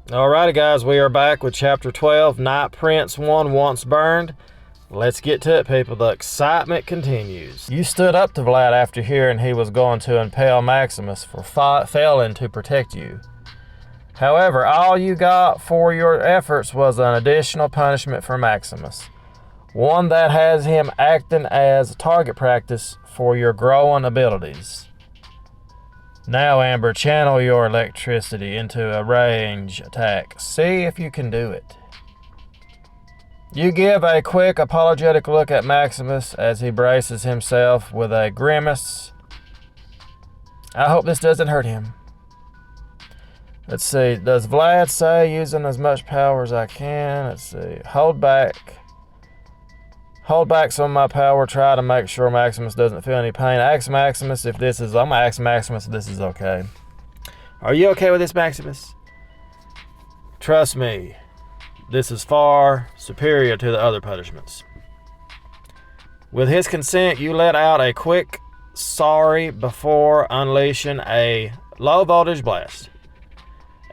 Alrighty guys, we are back with chapter 12, Night Prince 1 Once Burned. Let's get to it, people. The excitement continues. You stood up to Vlad after hearing he was going to impale Maximus for failing to protect you. However, all you got for your efforts was an additional punishment for Maximus. One that has him acting as target practice for your growing abilities. Now, Amber, channel your electricity into a range attack. See if you can do it. You give a quick, apologetic look at Maximus as he braces himself with a grimace. I hope this doesn't hurt him. Let's see. Does Vlad say using as much power as I can? Let's see. Hold back some of my power. Try to make sure Maximus doesn't feel any pain. Ask Maximus if this is... I'm going to ask Maximus if this is okay. Are you okay with this, Maximus? Trust me, this is far superior to the other punishments. With his consent, you let out a quick sorry before unleashing a low voltage blast.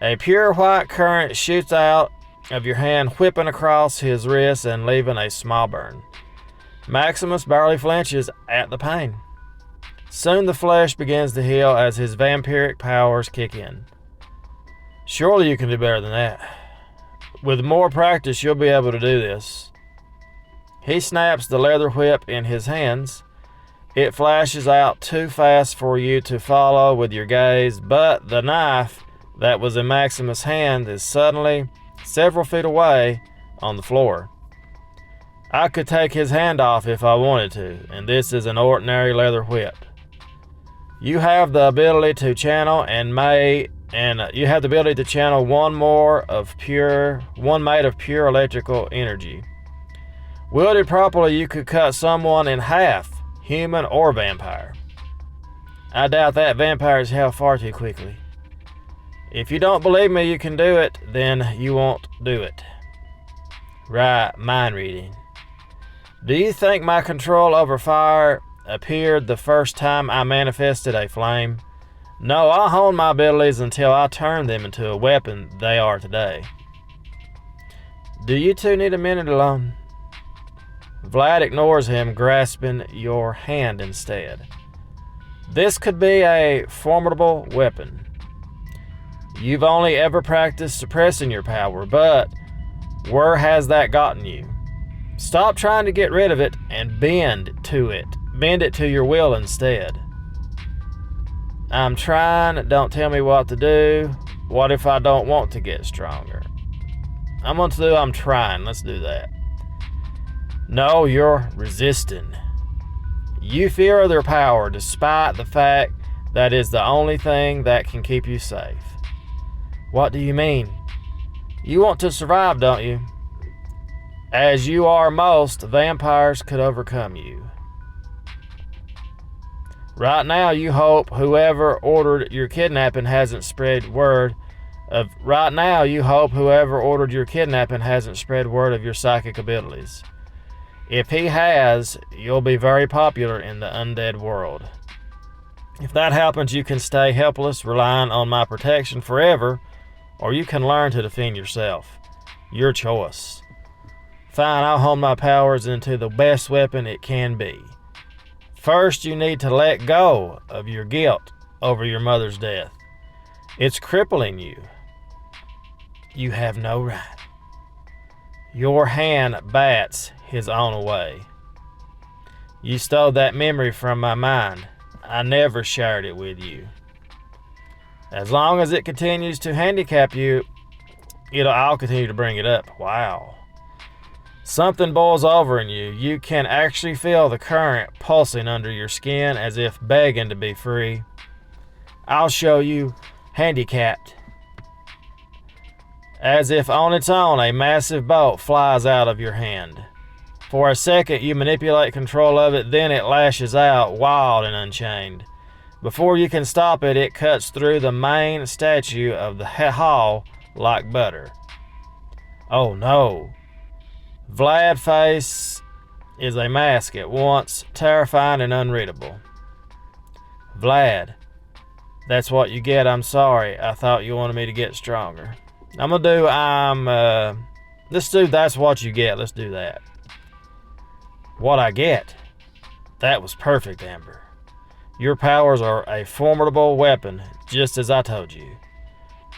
A pure white current shoots out of your hand, whipping across his wrist and leaving a small burn. Maximus barely flinches at the pain. Soon the flesh begins to heal as his vampiric powers kick in. Surely you can do better than that. With more practice, you'll be able to do this. He snaps the leather whip in his hands. It flashes out too fast for you to follow with your gaze, but the knife that was in Maximus' hand is suddenly several feet away on the floor. I could take his hand off if I wanted to, and this is an ordinary leather whip. You have the ability to channel one made of pure electrical energy. Wielded properly, you could cut someone in half, human or vampire. I doubt that. Vampires heal far too quickly. If you don't believe me you can do it, then you won't do it. Right, mind reading. Do you think my control over fire appeared the first time I manifested a flame? No, I honed my abilities until I turned them into a weapon they are today. Do you two need a minute alone? Vlad ignores him, grasping your hand instead. This could be a formidable weapon. You've only ever practiced suppressing your power, but where has that gotten you? Stop trying to get rid of it and bend it to your will instead. I'm trying, don't tell me what to do. What if I don't want to get stronger? I'm trying, let's do that. No, you're resisting. You fear their power despite the fact that is the only thing that can keep you safe. What do you mean? You want to survive, don't you? As you are most, vampires could overcome you. Right now, you hope whoever ordered your kidnapping hasn't spread word of your psychic abilities. If he has, you'll be very popular in the undead world. If that happens, you can stay helpless, relying on my protection forever, or you can learn to defend yourself. Your choice. Fine, I'll hone my powers into the best weapon it can be. First, you need to let go of your guilt over your mother's death. It's crippling you. You have no right. Your hand bats his own away. You stole that memory from my mind. I never shared it with you. As long as it continues to handicap you, I'll continue to bring it up. Wow. Something boils over in you. You can actually feel the current pulsing under your skin as if begging to be free. I'll show you handicapped. As if on its own, a massive bolt flies out of your hand. For a second, you manipulate control of it, then it lashes out, wild and unchained. Before you can stop it, it cuts through the main statue of the hall like butter. Oh no. Vlad's face is a mask at once terrifying and unreadable. Vlad, that's what you get. I'm sorry. I thought you wanted me to get stronger. I'm gonna do let's do That's What You Get. Let's do that. What I get. That was perfect, Amber. Your powers are a formidable weapon, just as I told you.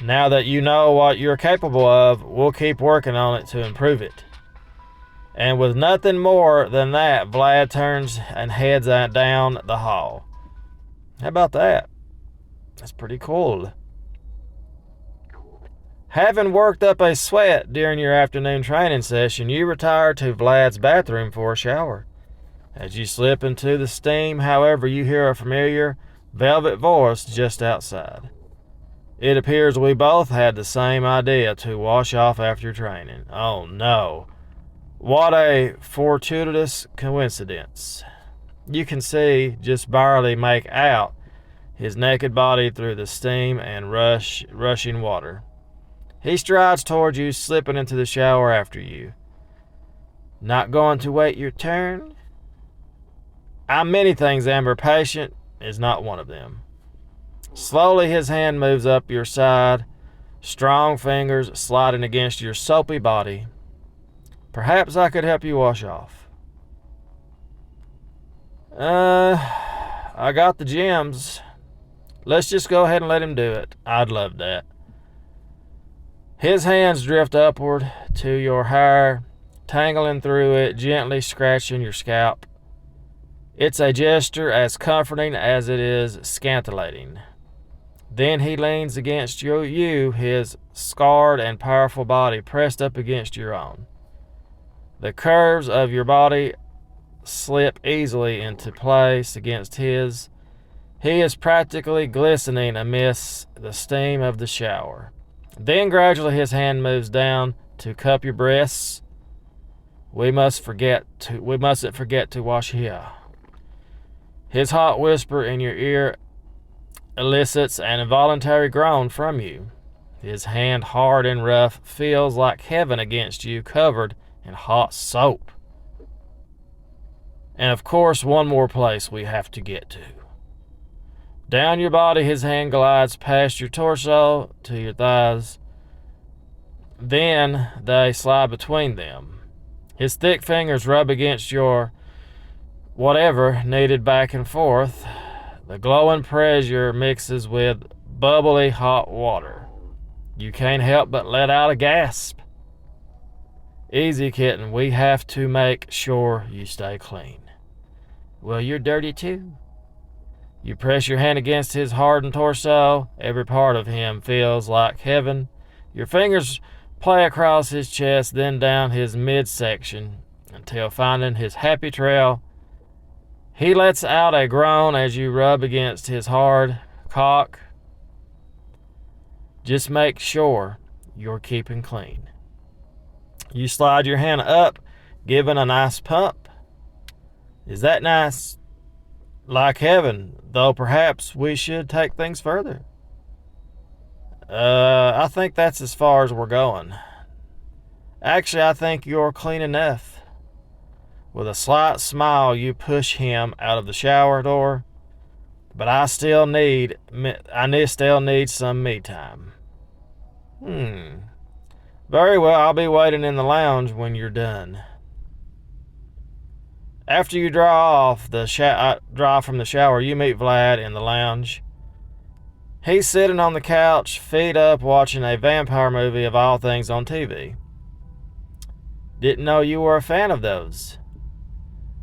Now that you know what you're capable of, we'll keep working on it to improve it. And with nothing more than that, Vlad turns and heads down the hall. How about that? That's pretty cool. Having worked up a sweat during your afternoon training session, you retire to Vlad's bathroom for a shower. As you slip into the steam, however, you hear a familiar, velvet voice just outside. It appears we both had the same idea to wash off after training. Oh no. What a fortuitous coincidence. You can see, just barely make out, his naked body through the steam and rushing water. He strides toward you, slipping into the shower after you. Not going to wait your turn? I'm many things, Amber. Patient is not one of them. Slowly his hand moves up your side, strong fingers sliding against your soapy body. Perhaps I could help you wash off. I got the gems. Let's just go ahead and let him do it. I'd love that. His hands drift upward to your hair, tangling through it, gently scratching your scalp. It's a gesture as comforting as it is scintillating. Then he leans against you, his scarred and powerful body pressed up against your own. The curves of your body slip easily into place against his. He is practically glistening amidst the steam of the shower. Then gradually his hand moves down to cup your breasts. We mustn't forget to wash here. His hot whisper in your ear elicits an involuntary groan from you. His hand, hard and rough, feels like heaven against you, covered in hot soap. And of course, one more place we have to get to. Down your body, his hand glides past your torso to your thighs. Then they slide between them. His thick fingers rub against your whatever needed back and forth. The glowing pressure mixes with bubbly hot water. You can't help but let out a gasp. Easy, kitten. We have to make sure you stay clean. Well, you're dirty too. You press your hand against his hardened torso. Every part of him feels like heaven. Your fingers play across his chest, then down his midsection until finding his happy trail. He lets out a groan as you rub against his hard cock. Just make sure you're keeping clean. You slide your hand up, giving a nice pump. Is that nice? Like heaven, though perhaps we should take things further. I think that's as far as we're going. Actually, I think you're clean enough. With a slight smile, you push him out of the shower door, but I still need some me time. Very well, I'll be waiting in the lounge when you're done. After you draw from the shower, you meet Vlad in the lounge. He's sitting on the couch, feet up, watching a vampire movie of all things on TV. Didn't know you were a fan of those.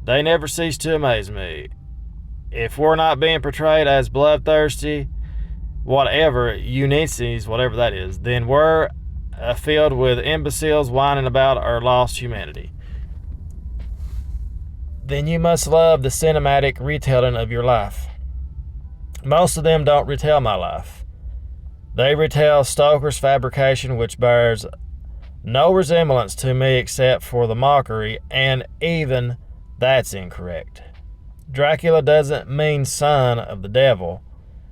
They never cease to amaze me. If we're not being portrayed as bloodthirsty, whatever that is, then we're filled with imbeciles whining about our lost humanity. Then you must love the cinematic retelling of your life. Most of them don't retell my life. They retell Stoker's fabrication, which bears no resemblance to me except for the mockery, and even that's incorrect. Dracula doesn't mean son of the devil.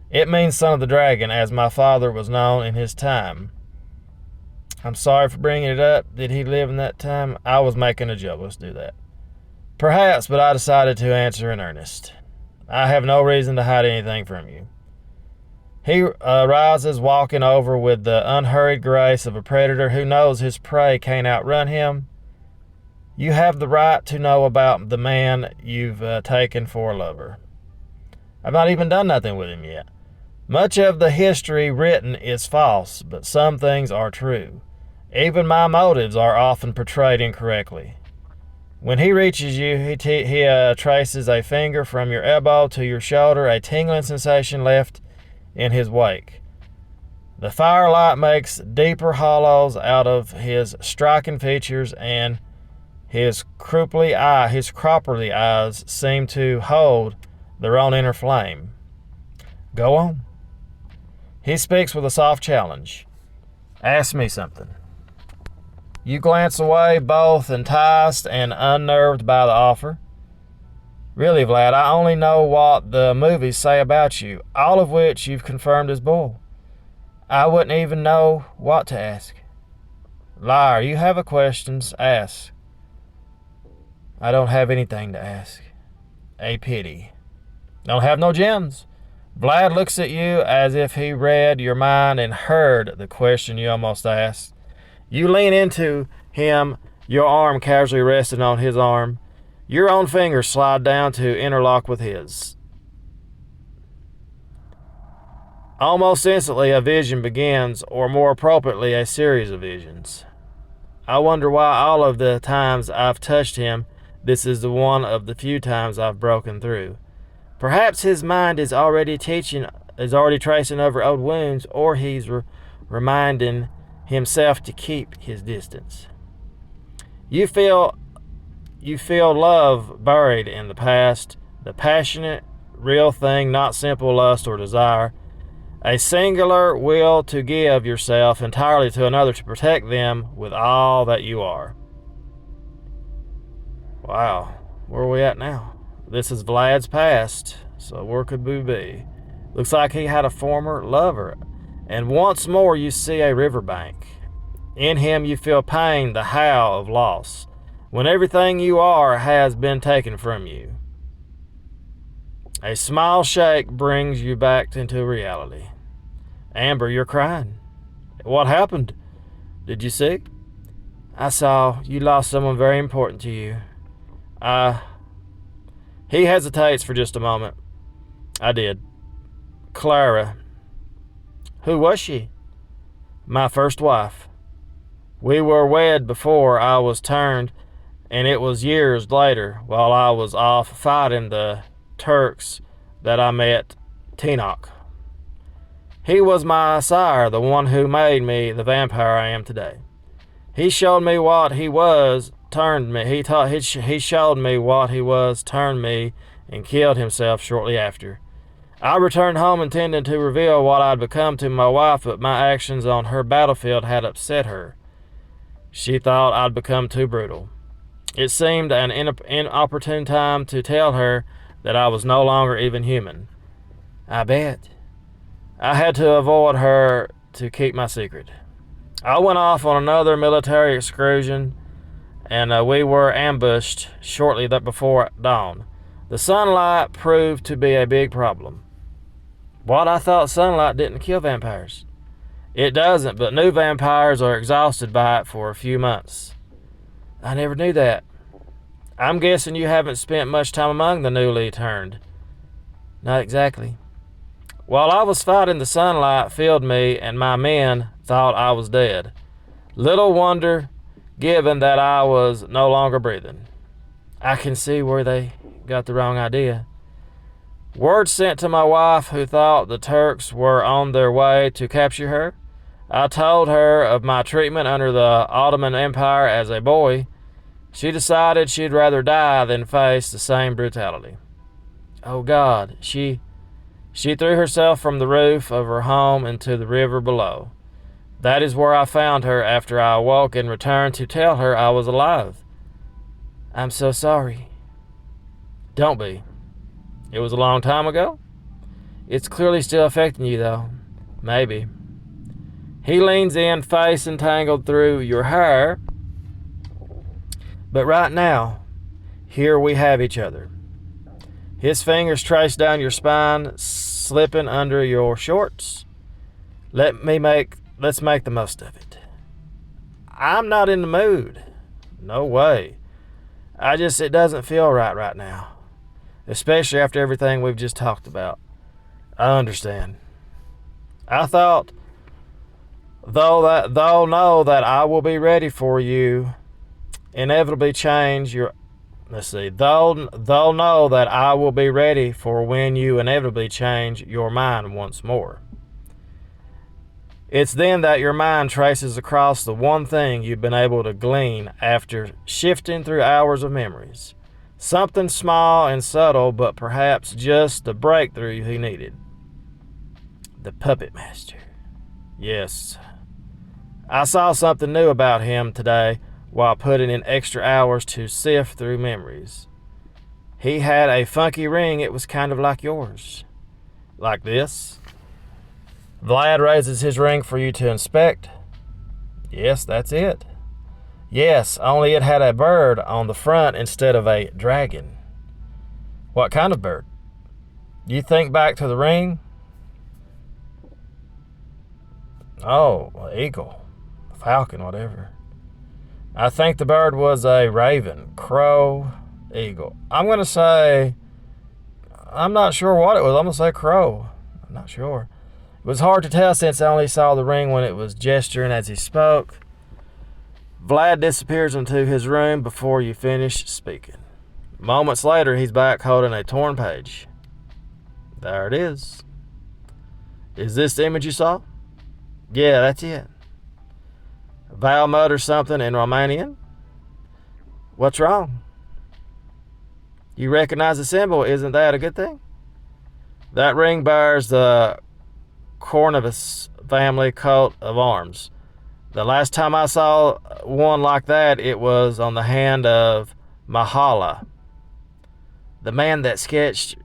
It means son of the dragon, as my father was known in his time. I'm sorry for bringing it up. Did he live in that time? I was making a joke. Let's do that. Perhaps, but I decided to answer in earnest. I have no reason to hide anything from you. He rises, walking over with the unhurried grace of a predator who knows his prey can't outrun him. You have the right to know about the man you've taken for a lover. I've not even done nothing with him yet. Much of the history written is false, but some things are true. Even my motives are often portrayed incorrectly. When he reaches you, he traces a finger from your elbow to your shoulder, a tingling sensation left in his wake. The firelight makes deeper hollows out of his striking features, and his cropperly eyes seem to hold their own inner flame. Go on. He speaks with a soft challenge. Ask me something. You glance away, both enticed and unnerved by the offer. Really, Vlad, I only know what the movies say about you, all of which you've confirmed as bull. I wouldn't even know what to ask. Liar, you have a questions, ask. I don't have anything to ask. A pity. Don't have no gems. Vlad looks at you as if he read your mind and heard the question you almost asked. You lean into him, your arm casually resting on his arm. Your own fingers slide down to interlock with his. Almost instantly, a vision begins, or more appropriately, a series of visions. I wonder why all of the times I've touched him, this is the one of the few times I've broken through. Perhaps his mind is already tracing over old wounds, or he's reminding himself to keep his distance. You feel love buried in the past, the passionate, real thing, not simple lust or desire, a singular will to give yourself entirely to another to protect them with all that you are. Wow, where are we at now? This is Vlad's past, so where could we be? Looks like he had a former lover, and once more you see a riverbank. In him you feel pain, the howl of loss, when everything you are has been taken from you. A small shake brings you back into reality. Amber, you're crying. What happened? Did you see? I saw you lost someone very important to you. He hesitates for just a moment. I did. Clara. Who was she? My first wife. We were wed before I was turned, and it was years later, while I was off fighting the Turks, that I met Tenoch. He was my sire, the one who made me the vampire I am today. He showed me what he was, turned me. He showed me what he was, turned me, and killed himself shortly after. I returned home intending to reveal what I'd become to my wife, but my actions on her battlefield had upset her. She thought I'd become too brutal. It seemed an inopportune time to tell her that I was no longer even human. I bet. I had to avoid her to keep my secret. I went off on another military excursion, and we were ambushed shortly before dawn. The sunlight proved to be a big problem. What? I thought sunlight didn't kill vampires. It doesn't, but new vampires are exhausted by it for a few months. I never knew that. I'm guessing you haven't spent much time among the newly turned. Not exactly. While I was fighting, the sunlight filled me, and my men thought I was dead. Little wonder, given that I was no longer breathing. I can see where they got the wrong idea. Word sent to my wife, who thought the Turks were on their way to capture her. I told her of my treatment under the Ottoman Empire as a boy. She decided she'd rather die than face the same brutality. Oh God, she threw herself from the roof of her home into the river below. That is where I found her after I awoke and returned to tell her I was alive. I'm so sorry. Don't be. It was a long time ago? It's clearly still affecting you, though. Maybe. He leans in, face entangled through your hair. But right now, here we have each other. His fingers trace down your spine, slipping under your shorts. Let's make the most of it. I'm not in the mood. No way. It doesn't feel right now. Especially after everything we've just talked about. I understand. I thought, though know that I will be ready for you, inevitably change your, they'll know that I will be ready for when you inevitably change your mind once more. It's then that your mind traces across the one thing you've been able to glean after shifting through hours of memories. Something small and subtle, but perhaps just the breakthrough he needed. The puppet master. Yes. I saw something new about him today while putting in extra hours to sift through memories. He had a funky ring. It was kind of like yours. Like this. Vlad raises his ring for you to inspect. Yes, that's it. Yes, only it had a bird on the front instead of a dragon. What kind of bird? You think back to the ring? Oh, eagle, falcon, whatever. I think the bird was a raven, crow, eagle. I'm not sure what it was. I'm going to say crow. I'm not sure. It was hard to tell since I only saw the ring when it was gesturing as he spoke. Vlad disappears into his room before you finish speaking. Moments later, he's back holding a torn page. There it is. Is this the image you saw? Yeah, that's it. Val mutters something in Romanian. What's wrong? You recognize the symbol. Isn't that a good thing? That ring bears the Cornelius family coat of arms. The last time I saw one like that, it was on the hand of Mahala, the man the sketch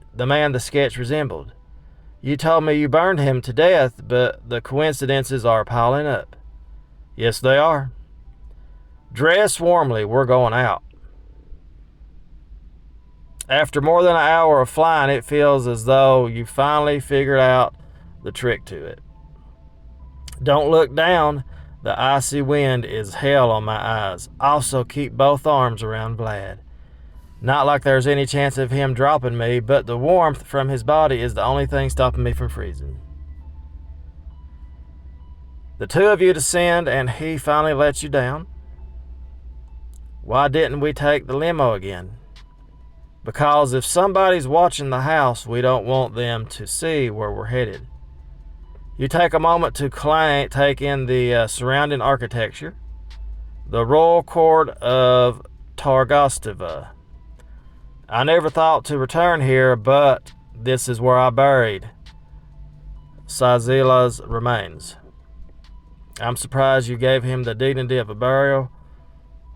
resembled. You told me you burned him to death, but the coincidences are piling up. Yes, they are. Dress warmly, we're going out. After more than an hour of flying, it feels as though you finally figured out the trick to it. Don't look down. The icy wind is hell on my eyes. Also, keep both arms around Vlad. Not like there's any chance of him dropping me, but the warmth from his body is the only thing stopping me from freezing. The two of you descend, and he finally lets you down. Why didn't we take the limo again? Because if somebody's watching the house, we don't want them to see where we're headed. You take a moment to take in the surrounding architecture. The royal court of Targostova. I never thought to return here, but this is where I buried Sazila's remains. I'm surprised you gave him the dignity of a burial.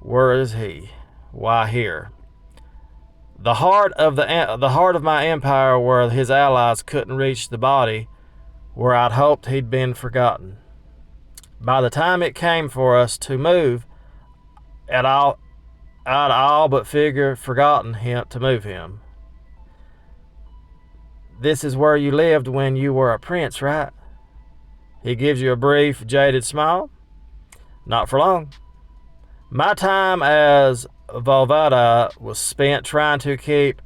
Where is he? Why here? The heart of my empire, where his allies couldn't reach the body, where I'd hoped he'd been forgotten. By the time it came for us to move, I'd all but forgotten him to move him. This is where you lived when you were a prince, right? He gives you a brief, jaded smile. Not for long. My time as Volvada was spent trying to keep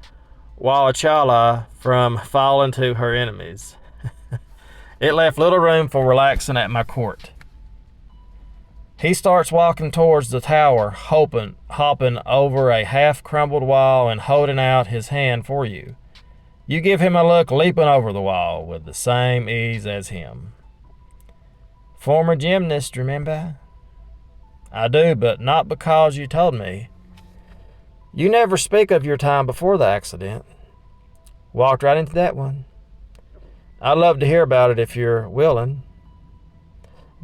Wałchala from falling to her enemies. It left little room for relaxing at my court. He starts walking towards the tower, hopping over a half-crumbled wall and holding out his hand for you. You give him a look, leaping over the wall with the same ease as him. Former gymnast, remember? I do, but not because you told me. You never speak of your time before the accident. Walked right into that one. I'd love to hear about it if you're willing.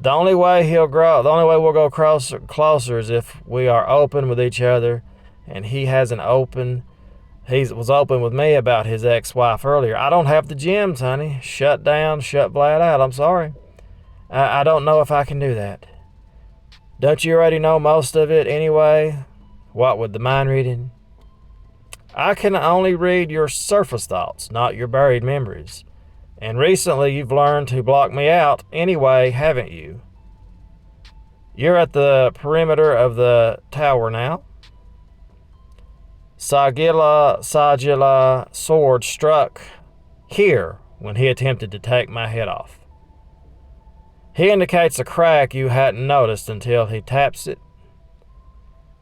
The only way we'll go closer is if we are open with each other, and he was open with me about his ex-wife earlier. I don't have the gems, honey. Shut Vlad out. I'm sorry. I don't know if I can do that. Don't you already know most of it anyway? What with the mind reading? I can only read your surface thoughts, not your buried memories. And recently you've learned to block me out anyway, haven't you? You're at the perimeter of the tower now. Sagila sword struck here when he attempted to take my head off. He indicates a crack you hadn't noticed until he taps it.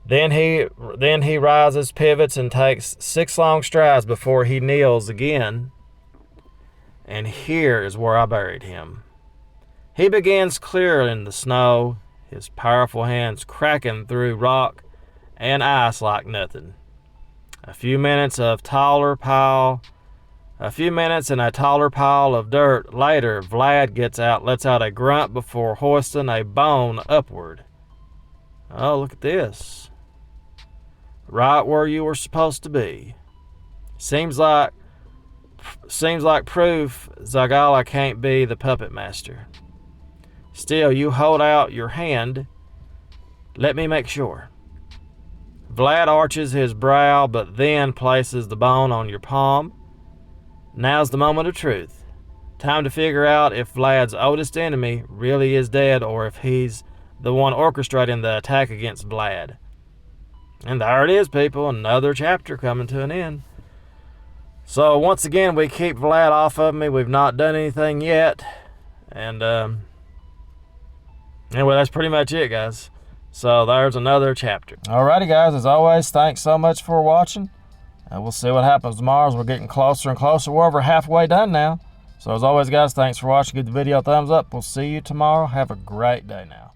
Then he rises, pivots, and takes 6 long strides before he kneels again. And here is where I buried him. He begins clearing the snow, his powerful hands cracking through rock and ice like nothing. A few minutes in a taller pile of dirt later, Vlad lets out a grunt before hoisting a bone upward. Oh, look at this. Right where you were supposed to be. Seems like proof Zagala can't be the puppet master. Still, you hold out your hand. Let me make sure. Vlad arches his brow, but then places the bone on your palm. Now's the moment of truth. Time to figure out if Vlad's oldest enemy really is dead or if he's the one orchestrating the attack against Vlad. And there it is, people. Another chapter coming to an end. So once again, we keep Vlad off of me. We've not done anything yet. And anyway, that's pretty much it, guys. So there's another chapter. Alrighty, guys. As always, thanks so much for watching. And we'll see what happens tomorrow as we're getting closer and closer. We're over halfway done now. So as always, guys, thanks for watching. Give the video a thumbs up. We'll see you tomorrow. Have a great day now.